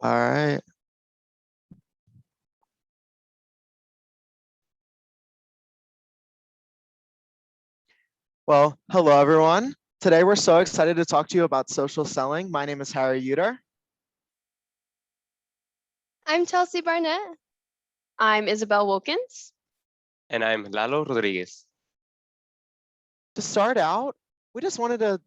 All right. Well, hello everyone. Today we're so excited to talk to you about social selling. My name is Harry Uter. I'm Chelsea Barnett. I'm Isabel Wilkins. And I'm Lalo Rodriguez. To start out, we just wanted to,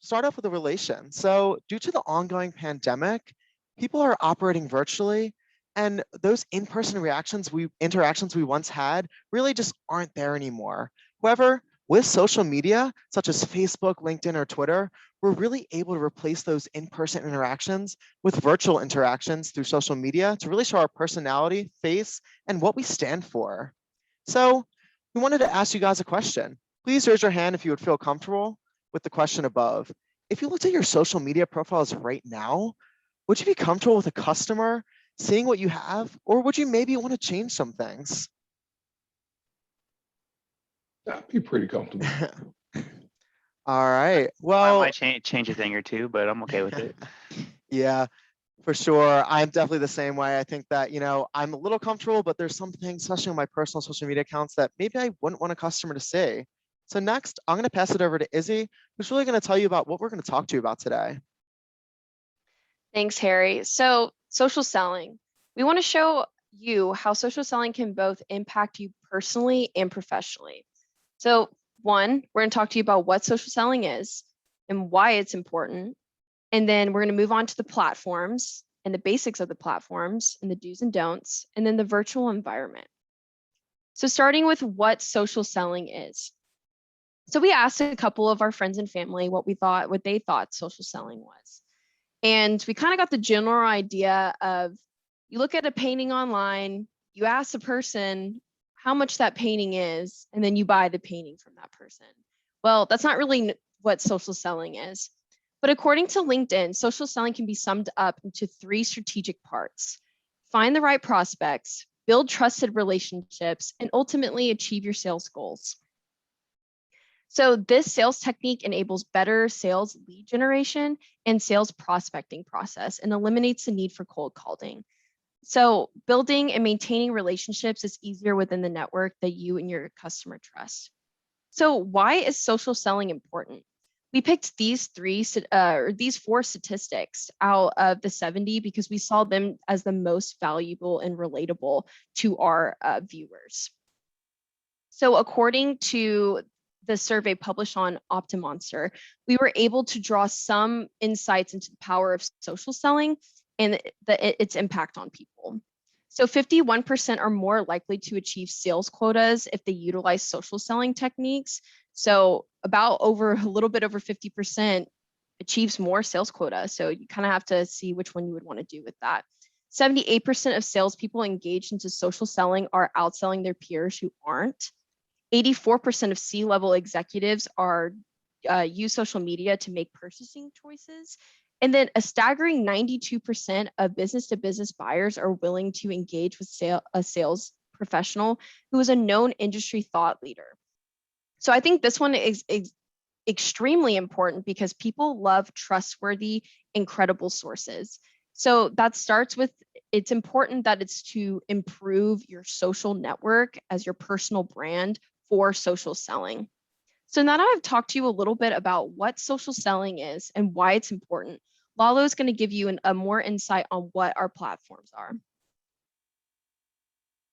start off with a relation. So due to the ongoing pandemic, people are operating virtually, and those in-person interactions we once had really just aren't there anymore. However, with social media, such as Facebook, LinkedIn, or Twitter, we're really able to replace those in-person interactions with virtual interactions through social media to really show our personality, face, and what we stand for. So we wanted to ask you guys a question. Please raise your hand if you would feel comfortable with the question above. If you looked at your social media profiles right now, would you be comfortable with a customer seeing what you have, or would you maybe want to change some things? I'd be pretty comfortable. All right. I Well, might change a thing or two, but I'm okay with it. Yeah, for sure. I'm definitely the same way. I think that, I'm a little comfortable, but there's some things, especially on my personal social media accounts, that maybe I wouldn't want a customer to see. So next, I'm going to pass it over to Izzy, who's really going to tell you about what we're going to talk to you about today. Thanks, Harry. So, social selling. We want to show you how social selling can both impact you personally and professionally. So, one, we're going to talk to you about what social selling is and why it's important. And then we're going to move on to the platforms and the basics of the platforms and the do's and don'ts, and then the virtual environment. So, starting with what social selling is. So, we asked a couple of our friends and family what they thought social selling was. And we kind of got the general idea of, you look at a painting online, you ask the person how much that painting is, and then you buy the painting from that person. Well, that's not really what social selling is. But according to LinkedIn, social selling can be summed up into 3 strategic parts: find the right prospects, build trusted relationships, and ultimately achieve your sales goals. So this sales technique enables better sales lead generation and sales prospecting process and eliminates the need for cold calling. So building and maintaining relationships is easier within the network that you and your customer trust. So why is social selling important? We picked these 4 statistics out of the 70 because we saw them as the most valuable and relatable to our viewers. So according to the survey published on Optimonster, we were able to draw some insights into the power of social selling and its impact on people. So 51% are more likely to achieve sales quotas if they utilize social selling techniques. So a little bit over 50% achieves more sales quota. So you kind of have to see which one you would want to do with that. 78% of salespeople engaged into social selling are outselling their peers who aren't. 84% of C-level executives use social media to make purchasing choices. And then a staggering 92% of business-to-business buyers are willing to engage with a sales professional who is a known industry thought leader. So I think this one is extremely important because people love trustworthy and credible sources. So that starts with, it's important that it's to improve your social network as your personal brand for social selling. So now that I've talked to you a little bit about what social selling is and why it's important, Lalo is going to give you a more insight on what our platforms are.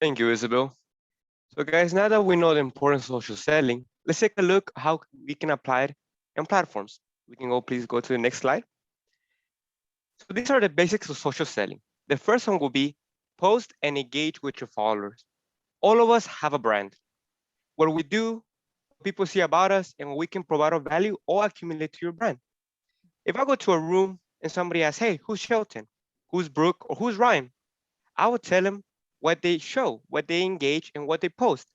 Thank you, Isabel. So guys, now that we know the importance of social selling, let's take a look how we can apply it on platforms. We can please go to the next slide. So these are the basics of social selling. The first one will be post and engage with your followers. All of us have a brand. What we do, what people see about us, and what we can provide of value all accumulate to your brand. If I go to a room and somebody asks, hey, who's Shelton? Who's Brooke? Or who's Ryan? I would tell them what they show, what they engage, and what they post.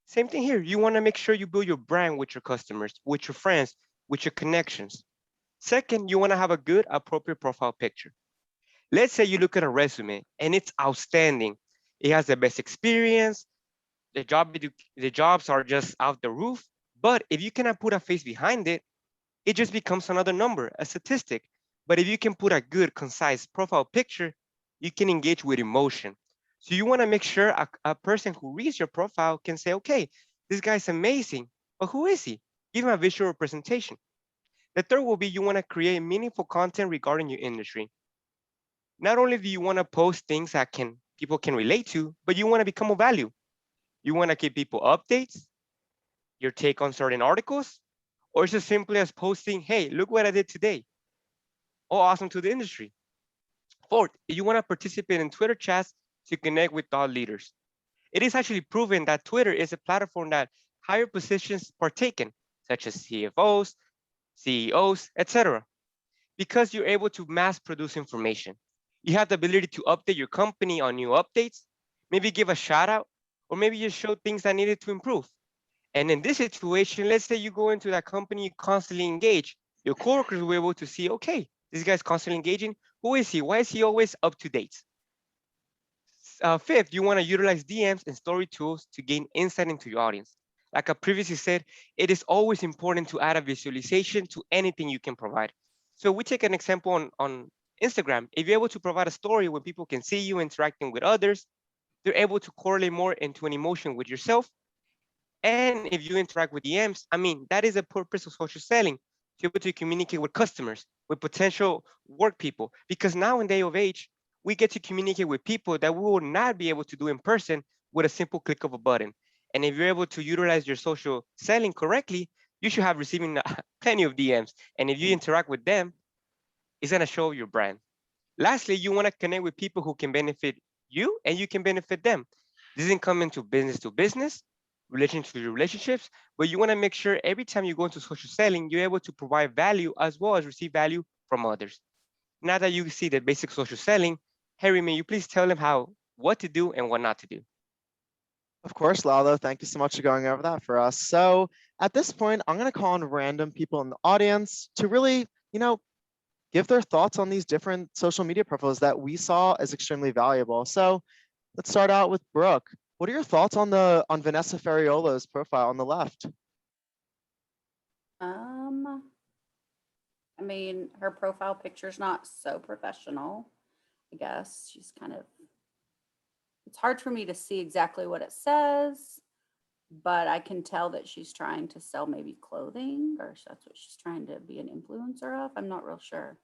Same thing here. You want to make sure you build your brand with your customers, with your friends, with your connections. Second, you want to have a good, appropriate profile picture. Let's say you look at a resume and it's outstanding. It has the best experience. The jobs are just out the roof. But if you cannot put a face behind it, it just becomes another number, a statistic. But if you can put a good, concise profile picture, you can engage with emotion. So you want to make sure a person who reads your profile can say, okay, this guy's amazing, but who is he? Give him a visual representation. The third will be you want to create meaningful content regarding your industry. Not only do you want to post things that people can relate to, but you want to become of value. You want to give people updates, your take on certain articles, or it's as simply as posting, hey, look what I did today. Oh, awesome to the industry. Fourth, you want to participate in Twitter chats to connect with thought leaders. It is actually proven that Twitter is a platform that higher positions partake in, such as CFOs, CEOs, etc., because you're able to mass produce information. You have the ability to update your company on new updates, maybe give a shout out, or maybe just show things that needed to improve. And in this situation, let's say you go into that company, you constantly engage, your coworkers will be able to see, okay, this guy's constantly engaging. Who is he? Why is he always up to date? Fifth, you want to utilize DMs and story tools to gain insight into your audience. Like I previously said, it is always important to add a visualization to anything you can provide. So we take an example on Instagram. If you're able to provide a story where people can see you interacting with others, they're able to correlate more into an emotion with yourself. And if you interact with DMs, I mean, that is the purpose of social selling, to be able to communicate with customers, with potential work people. Because now in day of age, we get to communicate with people that we will not be able to do in person with a simple click of a button. And if you're able to utilize your social selling correctly, you should have receiving plenty of DMs. And if you interact with them, it's gonna show your brand. Lastly, you wanna connect with people who can benefit you and you can benefit them. This isn't coming to business, relation to your relationships, but you wanna make sure every time you go into social selling, you're able to provide value as well as receive value from others. Now that you see the basic social selling, Harry, may you please tell them what to do and what not to do? Of course, Lalo, thank you so much for going over that for us. So at this point, I'm going to call on random people in the audience to really, give their thoughts on these different social media profiles that we saw as extremely valuable. So let's start out with Brooke. What are your thoughts on Vanessa Ferriolo's profile on the left? I mean, her profile picture's not so professional, I guess. She's kind of, it's hard for me to see exactly what it says, but I can tell that she's trying to sell maybe clothing, or that's what she's trying to be an influencer of. I'm not real sure.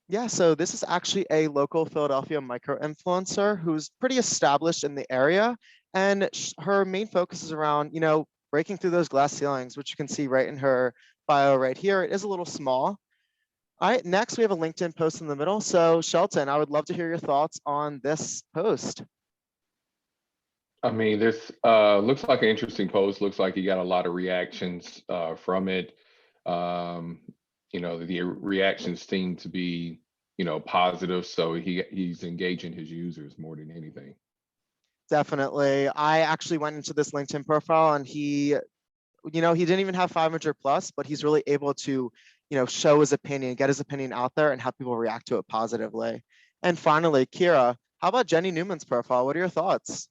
Yeah, so this is actually a local Philadelphia micro influencer who's pretty established in the area. And her main focus is around, breaking through those glass ceilings, which you can see right in her bio right here. It is a little small. All right, next we have a LinkedIn post in the middle. So Shelton, I would love to hear your thoughts on this post. I mean, this looks like an interesting post. Looks like you got a lot of reactions from it. The reactions seem to be, positive. So he's engaging his users more than anything. Definitely. I actually went into this LinkedIn profile and he didn't even have 500 plus, but he's really able to, show his opinion, get his opinion out there and have people react to it positively. And finally, Kira, how about Jenny Newman's profile? What are your thoughts?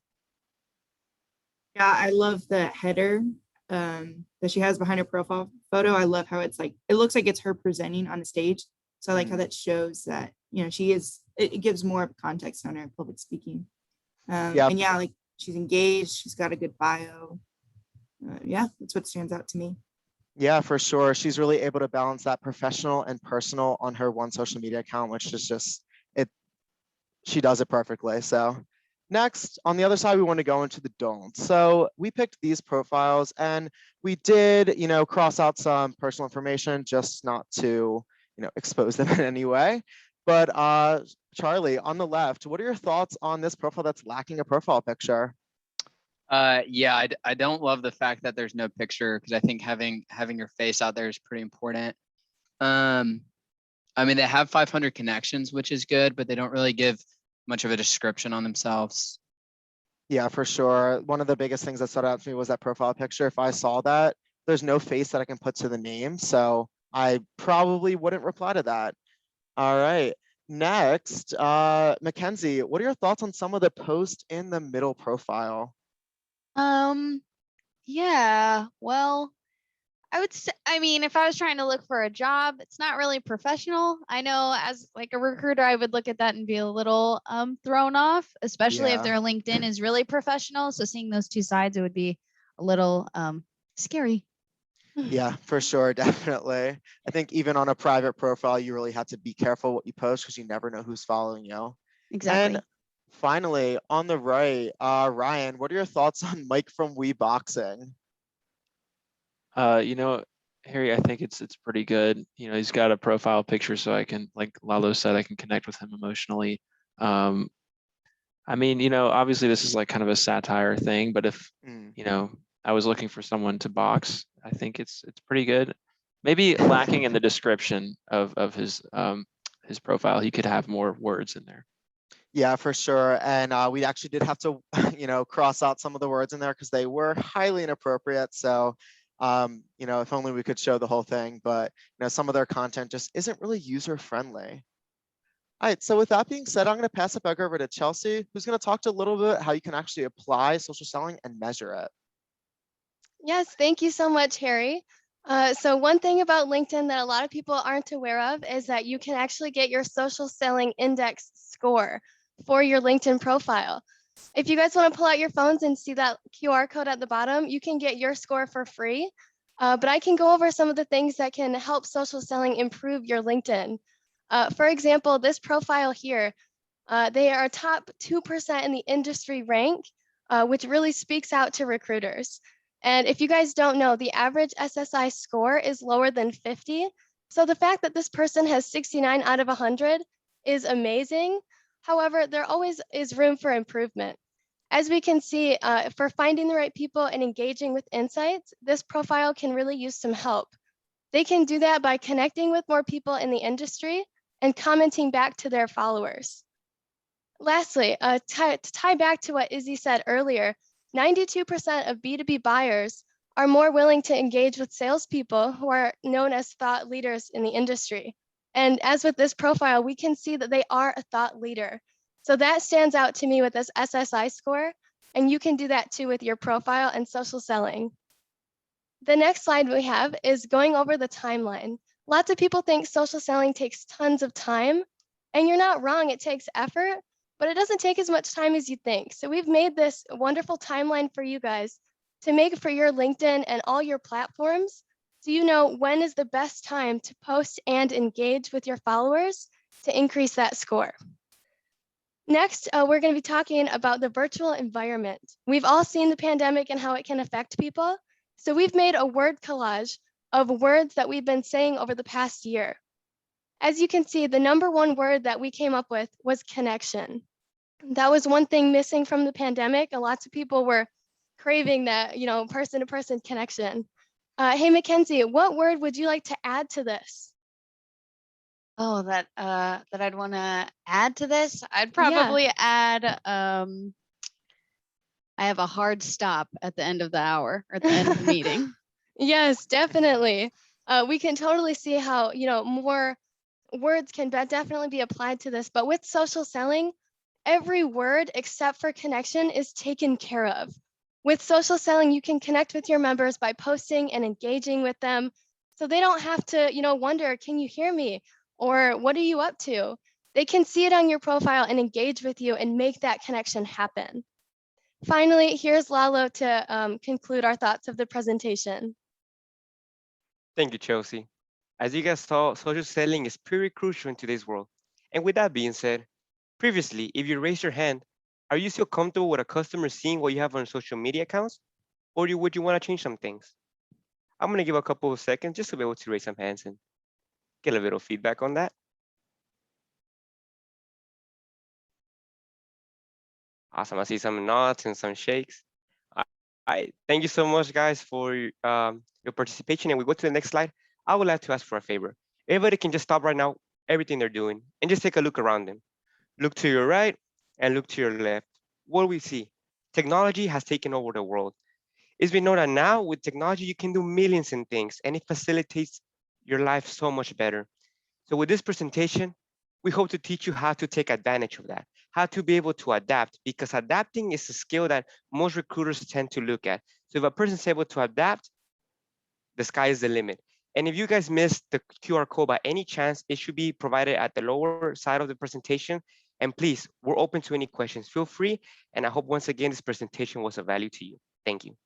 Yeah, I love the header that she has behind her profile photo. I love how it's like, it looks like it's her presenting on the stage. So I like how that shows that, she is, it gives more context on her public speaking. And yeah, like she's engaged, she's got a good bio. Yeah, that's what stands out to me. Yeah, for sure. She's really able to balance that professional and personal on her one social media account, which is just, she does it perfectly. So next, on the other side, we want to go into the don'ts. So we picked these profiles and we did, cross out some personal information just not to, expose them in any way. But Charlie, on the left, what are your thoughts on this profile that's lacking a profile picture? Yeah, I don't love the fact that there's no picture because I think having your face out there is pretty important. I mean, they have 500 connections, which is good, but they don't really give much of a description on themselves. Yeah, for sure. One of the biggest things that stood out to me was that profile picture. If I saw that, there's no face that I can put to the name. So I probably wouldn't reply to that. All right. Next, Mackenzie, what are your thoughts on some of the posts in the middle profile? Yeah, well, I would say, I mean, if I was trying to look for a job, it's not really professional. I know as like a recruiter, I would look at that and be a little thrown off, especially if Yeah. their LinkedIn is really professional. So seeing those two sides, it would be a little scary. Yeah, for sure, definitely. I think even on a private profile, you really have to be careful what you post because you never know who's following you. Exactly. And finally, on the right, Ryan, what are your thoughts on Mike from Wii Boxing? You know, Harry, I think it's pretty good. You know, he's got a profile picture, so I can, like Lalo said, I can connect with him emotionally. I mean, you know, obviously this is like kind of a satire thing, but if, Mm. you know, I was looking for someone to box, I think it's pretty good. Maybe lacking in the description of his profile. He could have more words in there. Yeah, for sure. And we actually did have to, you know, cross out some of the words in there because they were highly inappropriate. So, you know, if only we could show the whole thing, but, you know, some of their content just isn't really user friendly. All right, so with that being said, I'm going to pass it back over to Chelsea, who's going to talk to a little bit how you can actually apply social selling and measure it. Yes, thank you so much, Harry. So one thing about LinkedIn that a lot of people aren't aware of is that you can actually get your social selling index score for your LinkedIn profile. If you guys want to pull out your phones and see that QR code at the bottom, you can get your score for free. But I can go over some of the things that can help social selling improve your LinkedIn. For example, this profile here, they are top 2% in the industry rank, which really speaks out to recruiters. And if you guys don't know, the average SSI score is lower than 50. So the fact that this person has 69 out of 100 is amazing. However, there always is room for improvement. As we can see, for finding the right people and engaging with insights, this profile can really use some help. They can do that by connecting with more people in the industry and commenting back to their followers. Lastly, to tie back to what Izzy said earlier, 92% of B2B buyers are more willing to engage with salespeople who are known as thought leaders in the industry. And as with this profile, we can see that they are a thought leader. So that stands out to me with this SSI score, and you can do that too with your profile and social selling. The next slide we have is going over the timeline. Lots of people think social selling takes tons of time, and you're not wrong, it takes effort, but it doesn't take as much time as you think. So we've made this wonderful timeline for you guys to make for your LinkedIn and all your platforms, so you know when is the best time to post and engage with your followers to increase that score. Next, we're going to be talking about the virtual environment. We've all seen the pandemic and how it can affect people. So we've made a word collage of words that we've been saying over the past year. As you can see, the number one word that we came up with was connection. That was one thing missing from the pandemic, and lots of people were craving that, you know, person-to-person connection. Hey, Mackenzie, what word would you like to add to this? Oh, that I'd want to add to this. I'd probably add I have a hard stop at the end of the hour or at the end of the meeting. Yes, definitely. We can totally see how, you know, more words can definitely be applied to this, but with social selling, every word except for connection is taken care of. With social selling, you can connect with your members by posting and engaging with them, so they don't have to, you know, wonder, can you hear me? Or what are you up to? They can see it on your profile and engage with you and make that connection happen. Finally, here's Lalo to conclude our thoughts of the presentation. Thank you, Chelsea. As you guys saw, social selling is pretty crucial in today's world. And with that being said, previously, if you raise your hand, are you still comfortable with a customer seeing what you have on social media accounts? Or would you want to change some things? I'm going to give a couple of seconds just to be able to raise some hands and get a little feedback on that. Awesome. I see some nods and some shakes. I thank you so much, guys, for your participation. And we go to the next slide. I would like to ask for a favor. Everybody can just stop right now, everything they're doing, and just take a look around them. Look to your right and look to your left. What do we see? Technology has taken over the world. It's been known that now with technology, you can do millions in things, and it facilitates your life so much better. So with this presentation, we hope to teach you how to take advantage of that, how to be able to adapt, because adapting is a skill that most recruiters tend to look at. So if a person is able to adapt, the sky is the limit. And if you guys missed the QR code by any chance, it should be provided at the lower side of the presentation. And please, we're open to any questions. Feel free. And I hope once again, this presentation was of value to you. Thank you.